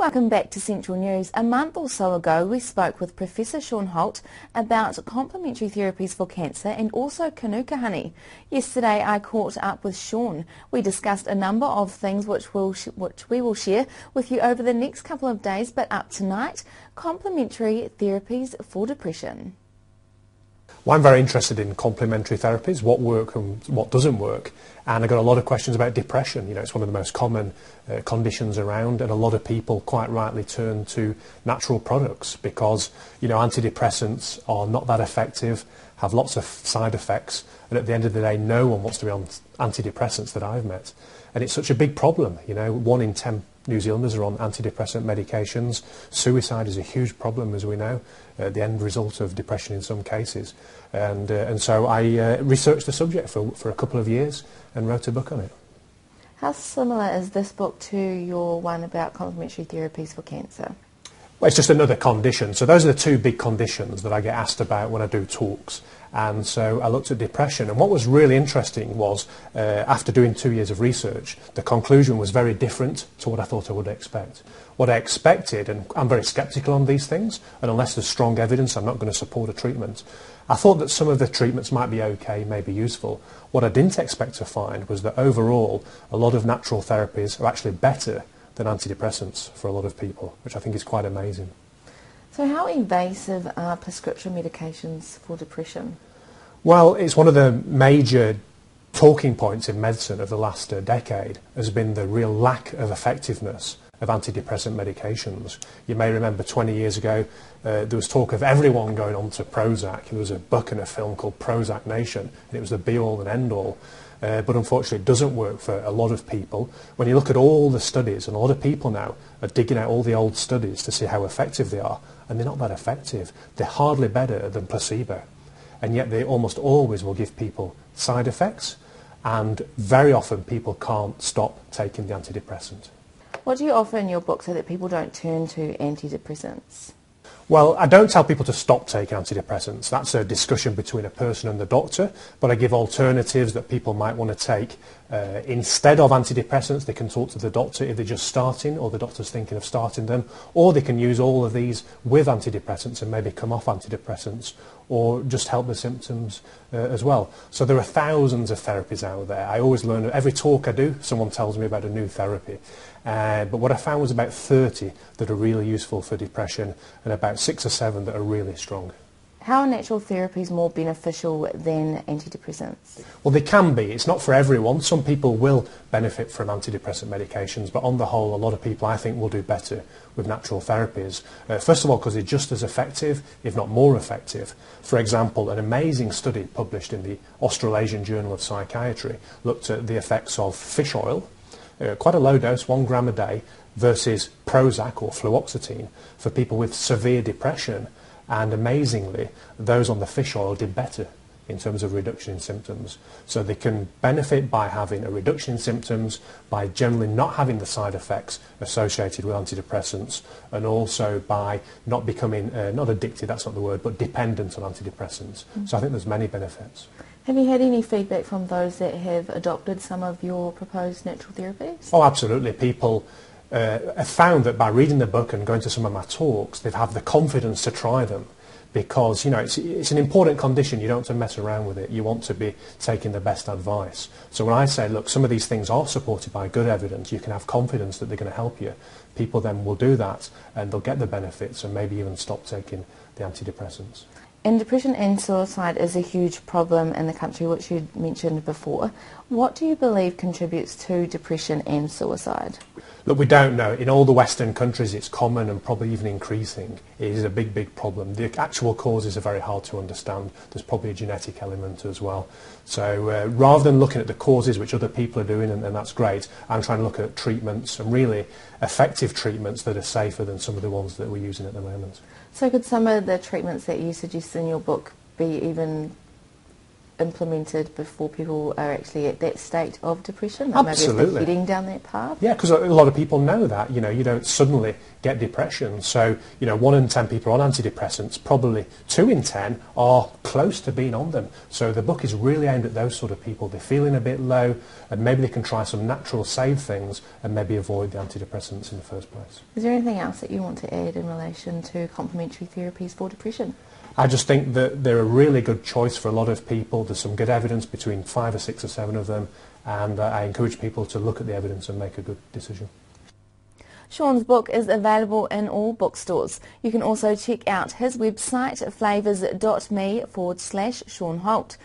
Welcome back to Central News. A month or so ago we spoke with Professor Shaun about complementary therapies for cancer and also Kanuka honey. Yesterday I caught up with Shaun. We discussed a number of things which we will share with you over the next couple of days, but up tonight, complementary therapies for depression. Well, I'm very interested in complementary therapies, what works and what doesn't work. And I got a lot of questions about depression. You know, it's one of the most common conditions around, and a lot of people quite rightly turn to natural products because, you know, antidepressants are not that effective, have lots of side effects, and at the end of the day, no one wants to be on antidepressants that I've met. And it's such a big problem. You know, 1 in 10 New Zealanders are on antidepressant medications. Suicide is a huge problem, as we know, the end result of depression in some cases. And so I researched the subject for a couple of years and wrote a book on it. How similar is this book to your one about complementary therapies for cancer? Well, it's just another condition. So those are the two big conditions that I get asked about when I do talks. And so I looked at depression, and what was really interesting was after doing 2 years of research, the conclusion was very different to what I thought I would expect. What I expected, and I'm very sceptical on these things, and unless there's strong evidence I'm not going to support a treatment. I thought that some of the treatments might be okay, may be useful. What I didn't expect to find was that overall a lot of natural therapies are actually better than antidepressants for a lot of people, which I think is quite amazing. So how invasive are prescription medications for depression? Well, it's one of the major talking points in medicine of the last decade has been the real lack of effectiveness of antidepressant medications. You may remember 20 years ago there was talk of everyone going on to Prozac. There was a book and a film called Prozac Nation, and it was the be-all and end-all. But unfortunately it doesn't work for a lot of people. When you look at all the studies, and a lot of people now are digging out all the old studies to see how effective they are, and they're not that effective. They're hardly better than placebo. And yet they almost always will give people side effects, and very often people can't stop taking the antidepressant. What do you offer in your book so that people don't turn to antidepressants? Well, I don't tell people to stop taking antidepressants. That's a discussion between a person and the doctor, but I give alternatives that people might want to take. Instead of antidepressants, they can talk to the doctor if they're just starting or the doctor's thinking of starting them, or they can use all of these with antidepressants and maybe come off antidepressants or just help the symptoms as well. So there are thousands of therapies out there. I always learn, every talk I do, someone tells me about a new therapy. But what I found was about 30 that are really useful for depression and about 6 or 7 that are really strong. How are natural therapies more beneficial than antidepressants? Well, they can be. It's not for everyone. Some people will benefit from antidepressant medications, but on the whole, a lot of people, I think, will do better with natural therapies. First of all, because they're just as effective, if not more effective. For example, an amazing study published in the Australasian Journal of Psychiatry looked at the effects of fish oil, quite a low dose, 1 gram a day, versus Prozac or fluoxetine for people with severe depression. And amazingly, those on the fish oil did better in terms of reduction in symptoms. So they can benefit by having a reduction in symptoms, by generally not having the side effects associated with antidepressants, and also by not becoming, not addicted, that's not the word, but dependent on antidepressants. So I think there's many benefits. Have you had any feedback from those that have adopted some of your proposed natural therapies? Oh, absolutely. People have found that by reading the book and going to some of my talks, they've had the confidence to try them because, you know, it's an important condition. You don't want to mess around with it. You want to be taking the best advice. So when I say, look, some of these things are supported by good evidence, you can have confidence that they're going to help you. People then will do that and they'll get the benefits and maybe even stop taking the antidepressants. And depression and suicide is a huge problem in the country, which you mentioned before. What do you believe contributes to depression and suicide? Look, we don't know. In all the Western countries it's common and probably even increasing. It is a big, big problem. The actual causes are very hard to understand. There's probably a genetic element as well. So rather than looking at the causes, which other people are doing, and that's great, I'm trying to look at treatments and really effective treatments that are safer than some of the ones that we're using at the moment. So could some of the treatments that you suggest in your book be even implemented before people are actually at that state of depression? Like maybe if Absolutely. they're heading down that path? Yeah, because a lot of people know that, you don't suddenly get depression. So, 1 in 10 people on antidepressants, probably 2 in 10 are close to being on them. So the book is really aimed at those sort of people. They're feeling a bit low, and maybe they can try some natural save things and maybe avoid the antidepressants in the first place. Is there anything else that you want to add in relation to complementary therapies for depression? I just think that they're a really good choice for a lot of people. There's some good evidence, between 5 or 6 or 7 of them, and I encourage people to look at the evidence and make a good decision. Shaun's book is available in all bookstores. You can also check out his website, flavours.me/Shaun Holt.